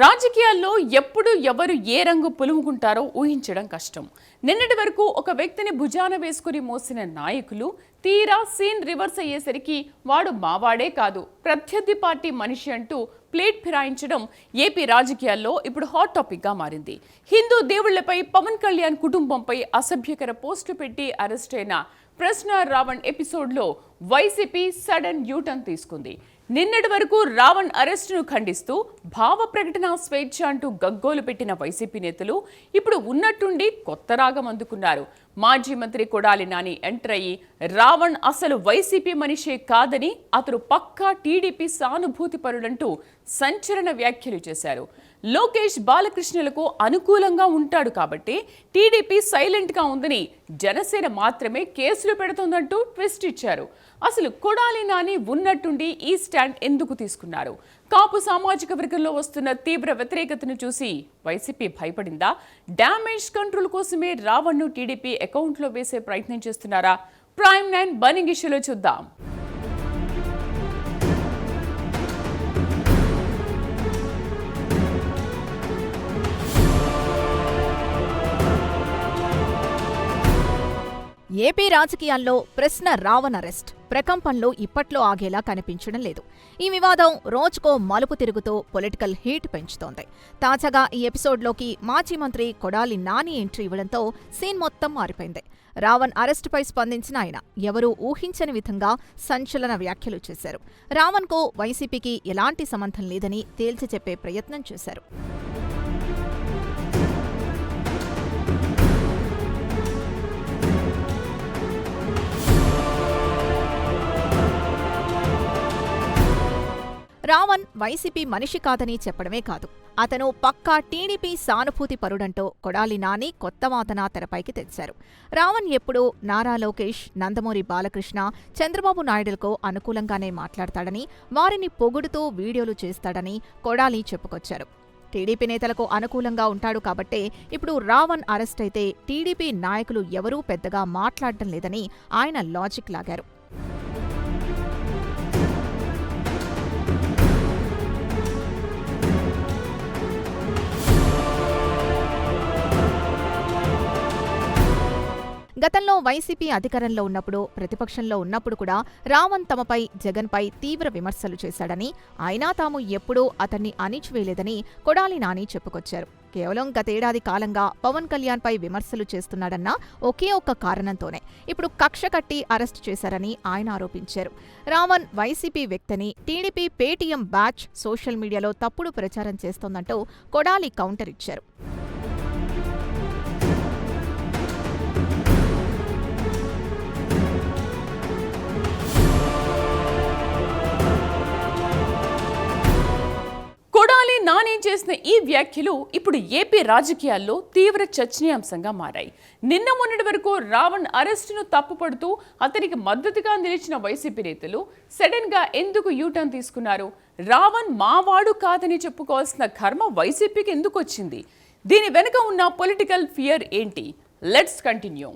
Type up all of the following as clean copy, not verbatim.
రాజకీయాల్లో ఎప్పుడు ఎవరు ఏ రంగు పులుముకుంటారో ఊహించడం కష్టం. నిన్నటి వరకు ఒక వ్యక్తిని భుజాన వేసుకుని మోసిన నాయకులు తీరా సీన్ రివర్స్ అయ్యేసరికి వాడు మావాడే కాదు, ప్రత్యర్థి పార్టీ మనిషి అంటూ ప్లేట్ ఫిరాయించడం ఏపీ రాజకీయాల్లో ఇప్పుడు హాట్ టాపిక్ గా మారింది. హిందూ దేవుళ్లపై పవన్ కళ్యాణ్ కుటుంబంపై అసభ్యకర పోస్టు పెట్టి అరెస్ట్ అయిన ప్రశ్న రావణ్ ఎపిసోడ్లో వైసీపీ సడన్ యూటర్న్ తీసుకుంది. నిన్నటి వరకు రావణ్ అరెస్టును ఖండిస్తూ భావ ప్రకటన స్వేచ్ఛ అంటూ గగ్గోలు పెట్టిన వైసీపీ నేతలు ఇప్పుడు ఉన్నట్టుండి కొత్త రాగం అందుకున్నారు. మాజీ మంత్రి కొడాలి నాని ఎంటర్ అయ్యి రావణ్ అసలు వైసీపీ మనిషే కాదని, అతను పక్కా టీడీపీ సానుభూతి పరుడంటూ సంచలన వ్యాఖ్యలు చేశారు. లోకేష్ బాలకృష్ణలకు అనుకూలంగా ఉంటాడు కాబట్టి టీడీపీ సైలెంట్గా ఉందని, జనసేన మాత్రమే కేసులు పెడుతోందంటూ ట్విస్ట్ ఇచ్చారు. అసలు కొడాలి నాని ఉన్నట్టుండి ఈ స్టాండ్ ఎందుకు తీసుకున్నారు? కాపు సామాజిక వర్గంలో వస్తున్న తీవ్ర వ్యతిరేకతను చూసి వైసీపీ భయపడిందా? డ్యామేజ్ కంట్రోల్ కోసమే రావణ్ను టీడీపీ అకౌంట్లో వేసే ప్రయత్నం చేస్తున్నారా? ప్రైమ్ 9 బర్నింగ్ ఇష్యూలో చూద్దాం. ఏపీ రాజకీయాల్లో ప్రశ్న రావణ్ అరెస్ట్ ప్రకంపనలు ఇప్పట్లో ఆగేలా కనిపించడం లేదు. ఈ వివాదం రోజుకో మలుపు తిరుగుతూ పొలిటికల్ హీట్ పెంచుతోంది. తాజాగా ఈ ఎపిసోడ్లోకి మాజీ మంత్రి కొడాలి నాని ఎంట్రీ ఇవ్వడంతో సీన్ మొత్తం మారిపోయింది. రావణ్ అరెస్టుపై స్పందించిన ఆయన ఎవరూ ఊహించని విధంగా సంచలన వ్యాఖ్యలు చేశారు. రావణ్కు వైసీపీకి ఎలాంటి సంబంధం లేదని తేల్చి చెప్పే ప్రయత్నం చేశారు. రావణ్ వైసీపీ మనిషి కాదని చెప్పడమే కాదు, అతను పక్కా టీడీపీ సానుభూతి పరుడంటూ కొడాలి నాని కొత్త వాదన తెరపైకి తెచ్చారు. రావణ్ ఎప్పుడూ నారా లోకేష్, నందమూరి బాలకృష్ణ, చంద్రబాబు నాయుడులకు అనుకూలంగానే మాట్లాడతాడని, వారిని పొగుడుతూ వీడియోలు చేస్తాడని కొడాలి చెప్పుకొచ్చారు. టీడీపీ నేతలకు అనుకూలంగా ఉంటాడు కాబట్టే ఇప్పుడు రావణ్ అరెస్ట్ అయితే టీడీపీ నాయకులు ఎవరూ పెద్దగా మాట్లాడటం లేదని ఆయన లాజిక్ లాగారు. గతంలో వైసీపీ అధికారంలో ఉన్నప్పుడు, ప్రతిపక్షంలో ఉన్నప్పుడు కూడా రావణ్ తమపై, జగన్పై తీవ్ర విమర్శలు చేశాడని, అయినా తాము ఎప్పుడూ అతన్ని అణిచివేయలేదని కొడాలి నాని చెప్పుకొచ్చారు. కేవలం గతేడాది కాలంగా పవన్ కళ్యాణ్పై విమర్శలు చేస్తున్నాడన్న ఒకే ఒక్క కారణంతోనే ఇప్పుడు కక్ష కట్టి అరెస్టు చేశారని ఆయన ఆరోపించారు. రావణ్ వైసీపీ వ్యక్తిని టీడీపీ పేటీఎం బ్యాచ్ సోషల్ మీడియాలో తప్పుడు ప్రచారం చేస్తోందంటూ కొడాలి కౌంటర్ ఇచ్చారు. కొడాలి నాని చేసిన ఈ వ్యాఖ్యలు ఇప్పుడు ఏపీ రాజకీయాల్లో తీవ్ర చర్చనీయాంశంగా మారాయి. నిన్న మొన్నటి వరకు రావణ్ అరెస్టును తప్పుపడుతూ అతనికి మద్దతుగా నిలిచిన వైసీపీ నేతలు సడన్ గా ఎందుకు యూటర్న్ తీసుకున్నారు? రావణ్ మావాడు కాదని చెప్పుకోవాల్సిన కర్మ వైసీపీకి ఎందుకు వచ్చింది? దీని వెనుక ఉన్న పొలిటికల్ ఫియర్ ఏంటి? Let's continue.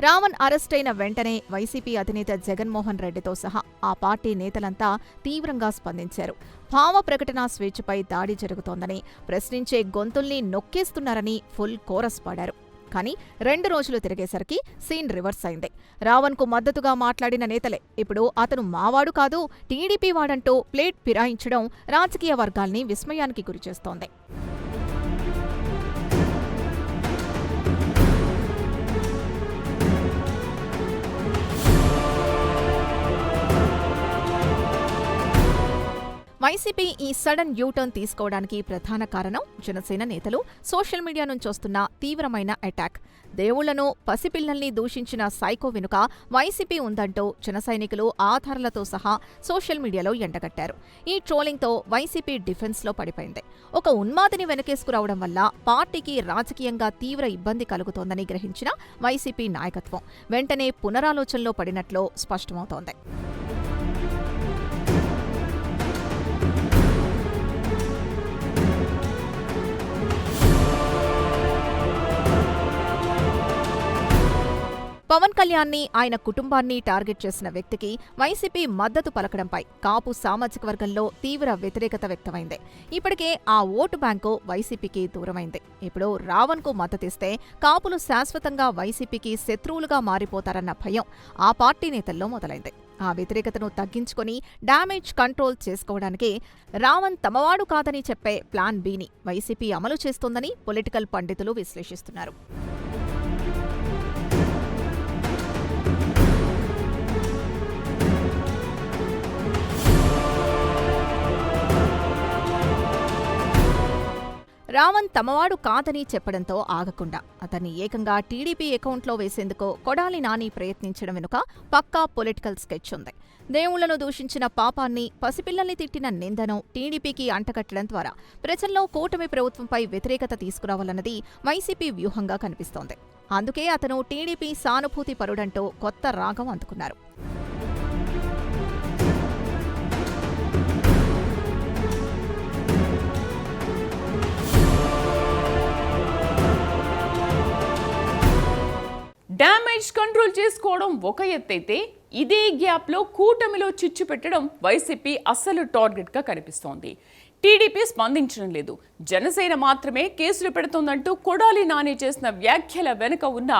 రావణ్ అరెస్ట్ అయిన వెంటనే వైసీపీ అధినేత జగన్మోహన్ రెడ్డితో సహా ఆ పార్టీ నేతలంతా తీవ్రంగా స్పందించారు. భావ ప్రకటన స్వేచ్ఛపై దాడి జరుగుతోందని, ప్రశ్నించే గొంతుల్ని నొక్కేస్తున్నారని ఫుల్ కోరస్ పాడారు. కానీ 2 రోజులు తిరిగేసరికి సీన్ రివర్స్ అయింది. రావణ్కు మద్దతుగా మాట్లాడిన నేతలే ఇప్పుడు అతను మావాడు కాదు, టీడీపీ వాడంటూ ప్లేట్ ఫిరాయించడం రాజకీయ వర్గాల్ని విస్మయానికి గురిచేస్తోంది. వైసీపీ ఈ సడన్ యూటర్న్ తీసుకోవడానికి ప్రధాన కారణం జనసేన నేతలు సోషల్ మీడియా నుంచి వస్తున్న తీవ్రమైన అటాక్. దేవుళ్లను, పసిపిల్లల్ని దూషించిన సైకో వెనుక వైసీపీ ఉందంటూ జన సైనికులు ఆధారాలతో సహా సోషల్ మీడియాలో ఎండగట్టారు. ఈ ట్రోలింగ్తో వైసీపీ డిఫెన్స్లో పడిపోయింది. ఒక ఉన్మాదిని వెనకేసుకురావడం వల్ల పార్టీకి రాజకీయంగా తీవ్ర ఇబ్బంది కలుగుతోందని గ్రహించిన వైసీపీ నాయకత్వం వెంటనే పునరాలోచనలో పడినట్లు స్పష్టమవుతోంది. పవన్ కళ్యాణ్ని ఆయన కుటుంబాన్ని టార్గెట్ చేసిన వ్యక్తికి వైసీపీ మద్దతు పలకడంపై కాపు సామాజిక వర్గంలో తీవ్ర వ్యతిరేకత వ్యక్తమైంది. ఇప్పటికే ఆ ఓటు బ్యాంకు వైసీపీకి దూరమైంది. ఇప్పుడు రావణ్కు మద్దతిస్తే కాపులు శాశ్వతంగా వైసీపీకి శత్రువులుగా మారిపోతారన్న భయం ఆ పార్టీ నేతల్లో మొదలైంది. ఆ వ్యతిరేకతను తగ్గించుకుని డ్యామేజ్ కంట్రోల్ చేసుకోవడానికి రావణ్ తమవాడు కాదని చెప్పే ప్లాన్ బిని వైసీపీ అమలు చేస్తోందని పొలిటికల్ పండితులు విశ్లేషిస్తున్నారు. రావణ్ తమవాడు కాదని చెప్పడంతో ఆగకుండా అతన్ని ఏకంగా టీడీపీ అకౌంట్లో వేసేందుకు కొడాలి నాని ప్రయత్నించడం వెనుక పక్కా పొలిటికల్ స్కెచ్ ఉంది. దేవుళ్లను దూషించిన పాపాన్ని, పసిపిల్లల్ని తిట్టిన నిందను టీడీపీకి అంటగట్టడం ద్వారా ప్రజల్లో కూటమి ప్రభుత్వంపై వ్యతిరేకత తీసుకురావాలన్నది వైసీపీ వ్యూహంగా కనిపిస్తోంది. అందుకే అతను టీడీపీ సానుభూతి పరుడంటూ కొత్త రాగం అందుకున్నారు. డ్యామేజ్ కంట్రోల్ చేసుకోవడం ఒక ఎత్తైతే ఇదే గ్యాప్లో కూటమిలో చిచ్చు పెట్టడం వైసీపీ అసలు టార్గెట్గా కనిపిస్తోంది. టీడీపీ స్పందించడం లేదు, జనసేన మాత్రమే కేసులు పెడుతోందంటూ కొడాలి నాని చేసిన వ్యాఖ్యల వెనుక ఉన్న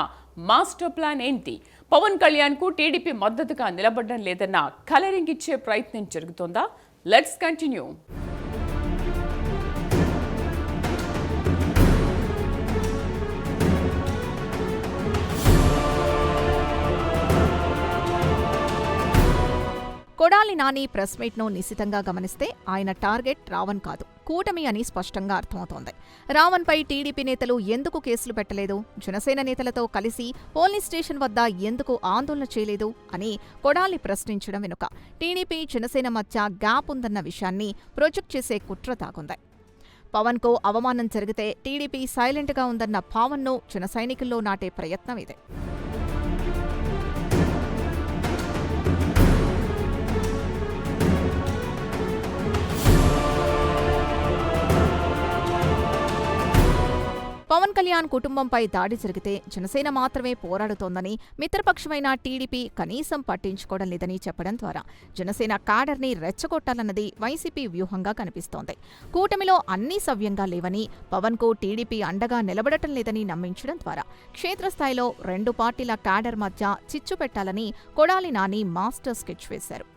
మాస్టర్ ప్లాన్ ఏంటి? పవన్ కళ్యాణ్కు టీడీపీ మద్దతుగా నిలబడడం లేదన్న కలరింగ్ ఇచ్చే ప్రయత్నం జరుగుతోందా? Let's continue. Kodali Nani press మీట్ను నిశితంగా గమనిస్తే ఆయన టార్గెట్ రావణ్ కాదు, కూటమి అని స్పష్టంగా అర్థమవుతోంది. రావణ్పై టీడీపీ నేతలు ఎందుకు కేసులు పెట్టలేదు, జనసేన నేతలతో కలిసి పోలీస్ స్టేషన్ వద్ద ఎందుకు ఆందోళన చేయలేదు అని కొడాలి ప్రశ్నించడం వెనుక టీడీపీ జనసేన మధ్య గ్యాప్ ఉందన్న విషయాన్ని ప్రొజెక్ట్ చేసే కుట్ర దాగుంది. పవన్కు అవమానం జరిగితే టీడీపీ సైలెంట్గా ఉందన్న భావన్ను జన సైనికుల్లో నాటే ప్రయత్నం ఇదే. పవన్ కళ్యాణ్ కుటుంబంపై దాడి జరిగితే జనసేన మాత్రమే పోరాడుతోందని, మిత్రపక్షమైన టీడీపీ కనీసం పట్టించుకోవడం లేదని చెప్పడం ద్వారా జనసేన క్యాడర్ని రెచ్చగొట్టాలన్నది వైసీపీ వ్యూహంగా కనిపిస్తోంది. కూటమిలో అన్నీ సవ్యంగా లేవని, పవన్కు టీడీపీ అండగా నిలబడటం లేదని నమ్మించడం ద్వారా క్షేత్రస్థాయిలో రెండు పార్టీల క్యాడర్ మధ్య చిచ్చు పెట్టాలని కొడాలి నాని మాస్టర్ స్కెచ్ వేశారు.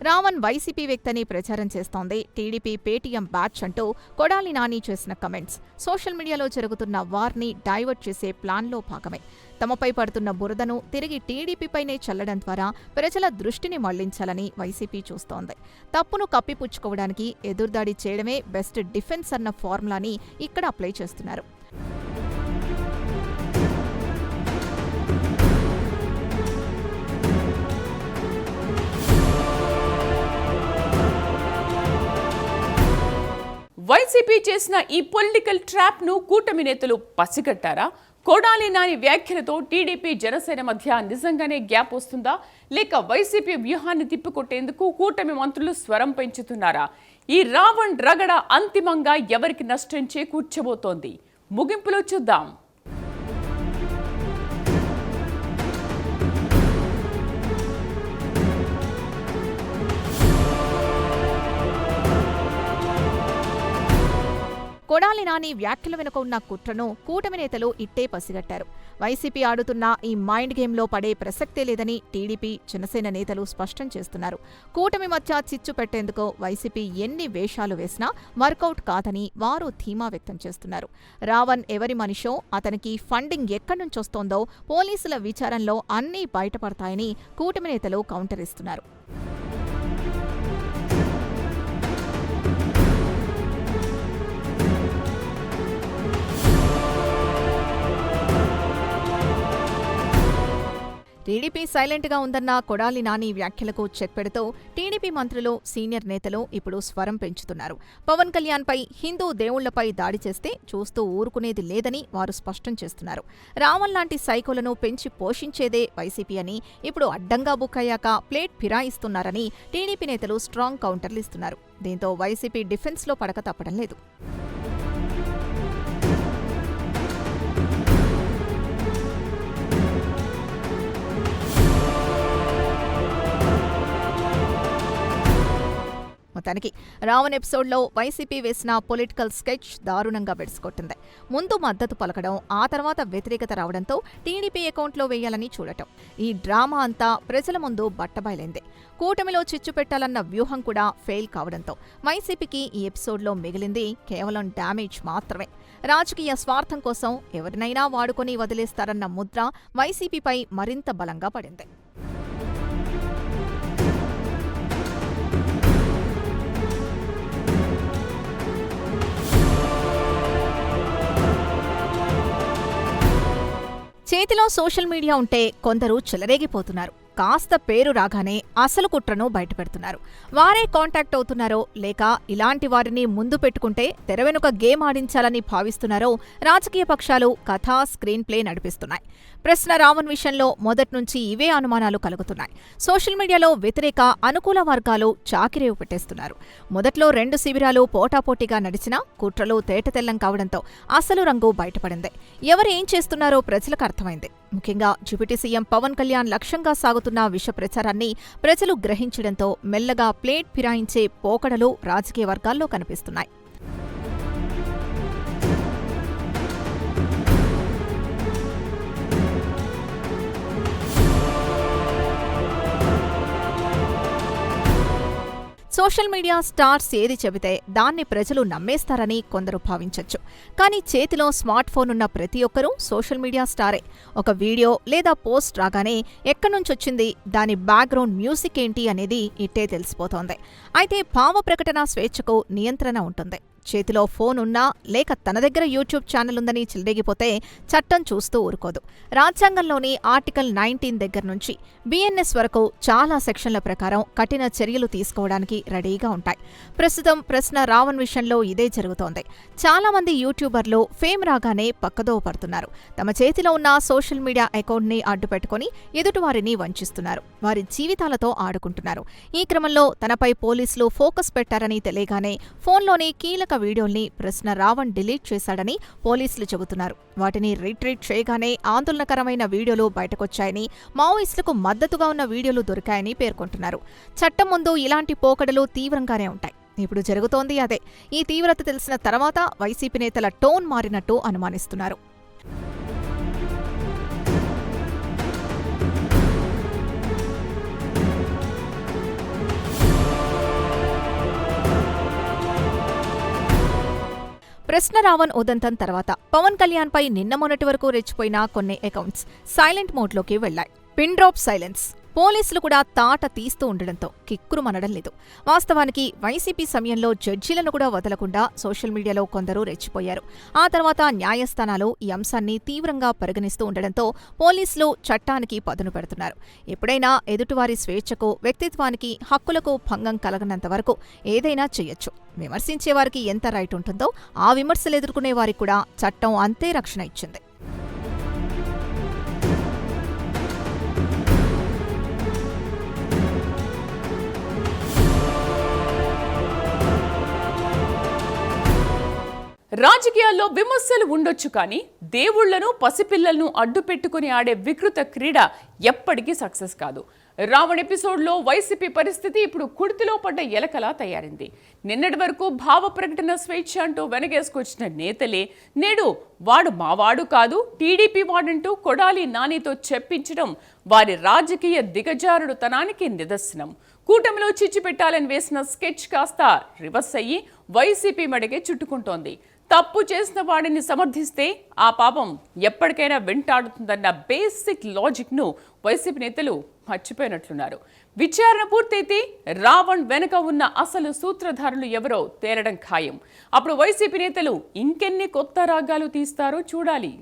రావణ్ వైసీపీ వ్యక్తిని ప్రచారం చేస్తోంది టీడీపీ పేటీఎం బ్యాచ్ అంటూ కొడాలి నాని చేసిన కమెంట్స్ సోషల్ మీడియాలో జరుగుతున్న వార్ని డైవర్ట్ చేసే ప్లాన్లో భాగమే. తమపై పడుతున్న బురదను తిరిగి టీడీపీపైనే చల్లడం ద్వారా ప్రజల దృష్టిని మళ్లించాలని వైసీపీ చూస్తోంది. తప్పును కప్పిపుచ్చుకోవడానికి ఎదురుదాడి చేయడమే బెస్ట్ డిఫెన్స్ అన్న ఫార్ములాని ఇక్కడ అప్లై చేస్తున్నారు. వైసీపీ చేసిన ఈ పొలిటికల్ ట్రాప్ ను కూటమి నేతలు పసిగట్టారా? కొడాలి నాని వ్యాఖ్యలతో టీడీపీ జనసేన మధ్య నిజంగానే గ్యాప్ వస్తుందా, లేక వైసీపీ వ్యూహాన్ని తిప్పికొట్టేందుకు కూటమి మంత్రులు స్వరం పెంచుతున్నారా? ఈ రావణ్ రగడ అంతిమంగా ఎవరికి నష్టం చేకూర్చబోతోంది? ముగింపులో చూద్దాం. కొడాలి నాని వ్యాఖ్యల వెనుక ఉన్న కుట్రను కూటమి నేతలు ఇట్టే పసిగట్టారు. వైసీపీ ఆడుతున్న ఈ మైండ్ గేమ్లో పడే ప్రసక్తే లేదని టీడీపీ, జనసేన నేతలు స్పష్టం చేస్తున్నారు. కూటమి మధ్య చిచ్చు పెట్టేందుకు వైసీపీ ఎన్ని వేషాలు వేసినా వర్కౌట్ కాదని వారు ధీమా వ్యక్తం చేస్తున్నారు. రావణ్ ఎవరి మనిషో, అతనికి ఫండింగ్ ఎక్కడి నుంచొస్తోందో పోలీసుల విచారణలో అన్నీ బయటపడతాయని కూటమి నేతలు కౌంటర్ ఇస్తున్నారు. టీడీపీ సైలెంట్గా ఉందన్న కొడాలి నాని వ్యాఖ్యలకు చెక్ పెడుతూ టీడీపీ మంత్రులు, సీనియర్ నేతలు ఇప్పుడు స్వరం పెంచుతున్నారు. పవన్ కళ్యాణ్పై హిందూ దేవుళ్లపై దాడి చేస్తే చూస్తూ ఊరుకునేది లేదని వారు స్పష్టం చేస్తున్నారు. రావణ్ లాంటి సైకోలను పెంచి పోషించేదే వైసీపీ అని, ఇప్పుడు అడ్డంగా బుక్ అయ్యాక ప్లేట్ ఫిరాయిస్తున్నారని టీడీపీ నేతలు స్ట్రాంగ్ కౌంటర్లు ఇస్తున్నారు. దీంతో వైసీపీ డిఫెన్స్లో పడక తప్పడం లేదు. మొత్తానికి రావణ్ ఎపిసోడ్లో వైసీపీ వేసిన పొలిటికల్ స్కెచ్ దారుణంగా బెడిసికొట్టింది. ముందు మద్దతు పలకడం, ఆ తర్వాత వ్యతిరేకత రావడంతో టీడీపీ అకౌంట్లో వేయాలని చూడటం. ఈ డ్రామా అంతా ప్రజల ముందు బట్టబయలైంది. కూటమిలో చిచ్చు పెట్టాలన్న వ్యూహం కూడా ఫెయిల్ కావడంతో వైసీపీకి ఈ ఎపిసోడ్లో మిగిలింది కేవలం డ్యామేజ్ మాత్రమే. రాజకీయ స్వార్థం కోసం ఎవరినైనా వాడుకొని వదిలేస్తారన్న ముద్ర వైసీపీపై మరింత బలంగా పడింది. చేతిలో సోషల్ మీడియా ఉంటే కొందరు చెలరేగిపోతున్నారు. కాస్త పేరు రాగానే అసలు కుట్రను బయటపెడుతున్నారు. వారే కాంటాక్ట్ అవుతున్నారో లేక ఇలాంటి వారిని ముందు పెట్టుకుంటే తెర వెనుక గేమ్ ఆడించాలని భావిస్తున్నారో రాజకీయ పక్షాలు కథా స్క్రీన్ ప్లే నడిపిస్తున్నాయి. ప్రశ్న రావణ్ విషయంలో మొదట్నుంచి ఇవే అనుమానాలు కలుగుతున్నాయి. సోషల్ మీడియాలో వ్యతిరేక, అనుకూల వర్గాలు చాకిరేవు పెట్టేస్తున్నారు. మొదట్లో 2 శిబిరాలు పోటాపోటీగా నడిచినా కుట్రలు తేటతెల్లం కావడంతో అసలు రంగు బయటపడింది. ఎవరు ఏం చేస్తున్నారో ప్రజలకు అర్థమైంది. ముఖ్యంగా డిప్యూటీ సీఎం పవన్ కళ్యాణ్ లక్ష్యంగా సాగుతున్న విష ప్రచారాన్ని ప్రజలు గ్రహించడంతో మెల్లగా ప్లేట్ ఫిరాయించే పోకడలు రాజకీయ వర్గాల్లో కనిపిస్తున్నాయి. సోషల్ మీడియా స్టార్స్ ఏది చెబితే దాన్ని ప్రజలు నమ్మేస్తారని కొందరు భావించొచ్చు. కానీ చేతిలో స్మార్ట్ ఫోన్ ఉన్న ప్రతి ఒక్కరూ సోషల్ మీడియా స్టారే. ఒక వీడియో లేదా పోస్ట్ రాగానే ఎక్కడ్నుంచొచ్చింది, దాని బ్యాక్గ్రౌండ్ మ్యూజిక్ ఏంటి అనేది ఇట్టే తెలిసిపోతోంది. అయితే భావ ప్రకటన స్వేచ్ఛకు నియంత్రణ ఉంటుంది. చేతిలో ఫోన్ ఉన్నా లేక తన దగ్గర యూట్యూబ్ ఛానల్ ఉందని చెలరేగిపోతే చట్టం చూస్తూ ఊరుకోదు. రాజ్యాంగంలోని ఆర్టికల్ 19 దగ్గర నుంచి బిఎన్ఎస్ వరకు చాలా సెక్షన్ల ప్రకారం కఠిన చర్యలు తీసుకోవడానికి రెడీగా ఉంటాయి. ప్రస్తుతం ప్రశ్న రావణ్ విషయంలో ఇదే జరుగుతోంది. చాలా మంది యూట్యూబర్లు ఫేమ్ రాగానే పక్కదోవ పడుతున్నారు. తమ చేతిలో ఉన్న సోషల్ మీడియా అకౌంట్ని అడ్డుపెట్టుకుని ఎదుటివారిని వంచిస్తున్నారు. వారి జీవితాలతో ఆడుకుంటున్నారు. ఈ క్రమంలో తనపై పోలీసులు ఫోకస్ పెట్టారని తెలియగానే ఫోన్లోని కీలక వీడియోల్ని ప్రశ్న రావణ్ డిలీట్ చేశాడని పోలీసులు చెబుతున్నారు. వాటిని రీట్రీట్ చేయగానే ఆందోళనకరమైన వీడియోలు బయటకొచ్చాయని, మావోయిస్టులకు మద్దతుగా ఉన్న వీడియోలు దొరికాయని పేర్కొంటున్నారు. చట్టం ముందు ఇలాంటి పోకడలు తీవ్రంగానే ఉంటాయి. ఇప్పుడు జరుగుతోంది అదే. ఈ తీవ్రత తెలిసిన తర్వాత వైసీపీ నేతల టోన్ మారినట్టు అనుమానిస్తున్నారు. ప్రశ్న రావణ్ ఉదంతం తర్వాత పవన్ కళ్యాణ్పై నిన్న మొన్నటి వరకు రెచ్చిపోయిన కొన్ని అకౌంట్స్ సైలెంట్ మోడ్లోకి వెళ్లాయి. Pin drop silence. పోలీసులు కూడా తాట తీస్తూ ఉండడంతో కిక్కురుమనడం లేదు. వాస్తవానికి వైసీపీ సమయంలో జడ్జీలను కూడా వదలకుండా సోషల్ మీడియాలో కొందరు రెచ్చిపోయారు. ఆ తర్వాత న్యాయస్థానాలు ఈ అంశాన్ని తీవ్రంగా పరిగణిస్తూ ఉండడంతో పోలీసులు చట్టానికి పదును పెడుతున్నారు. ఎప్పుడైనా ఎదుటివారి స్వేచ్ఛకు, వ్యక్తిత్వానికి, హక్కులకు భంగం కలగనంత వరకు ఏదైనా చెయ్యొచ్చు. విమర్శించేవారికి ఎంత రైట్ ఉంటుందో ఆ విమర్శలు ఎదుర్కొనే వారికి కూడా చట్టం అంతే రక్షణ ఇచ్చింది. రాజకీయాల్లో విమర్శలు ఉండొచ్చు, కానీ దేవుళ్లను, పసిపిల్లలను అడ్డు పెట్టుకుని ఆడే వికృత క్రీడ ఎప్పటికీ సక్సెస్ కాదు. రావణ్ ఎపిసోడ్లో వైసీపీ పరిస్థితి ఇప్పుడు కుడితిలో పడ్డ ఎలకలా తయారైంది. నిన్నటి వరకు భావ ప్రకటన స్వేచ్ఛ అంటూ వెనగేసుకొచ్చిన నేతలే నేడు వాడు మావాడు కాదు, టీడీపీ వాడంటూ కొడాలి నానితో చెప్పించడం వారి రాజకీయ దిగజారుడుతనానికి నిదర్శనం. కూటమిలో చిచ్చు పెట్టాలని వేసిన స్కెచ్ కాస్త రివర్స్ అయ్యి వైసీపీ మెడకే చుట్టుకుంటోంది. తప్పు చేసిన వాడిని సమర్థిస్తే ఆ పాపం ఎప్పటికైనా వెంటాడుతుందన్న బేసిక్ లాజిక్ను వైసీపీ నేతలు మర్చిపోయినట్లున్నారు. విచారణ పూర్తయితే రావణ్ వెనుక ఉన్న అసలు సూత్రధారులు ఎవరో తేలడం ఖాయం. అప్పుడు వైసీపీ నేతలు ఇంకెన్ని కొత్త రాగాలు తీస్తారో చూడాలి.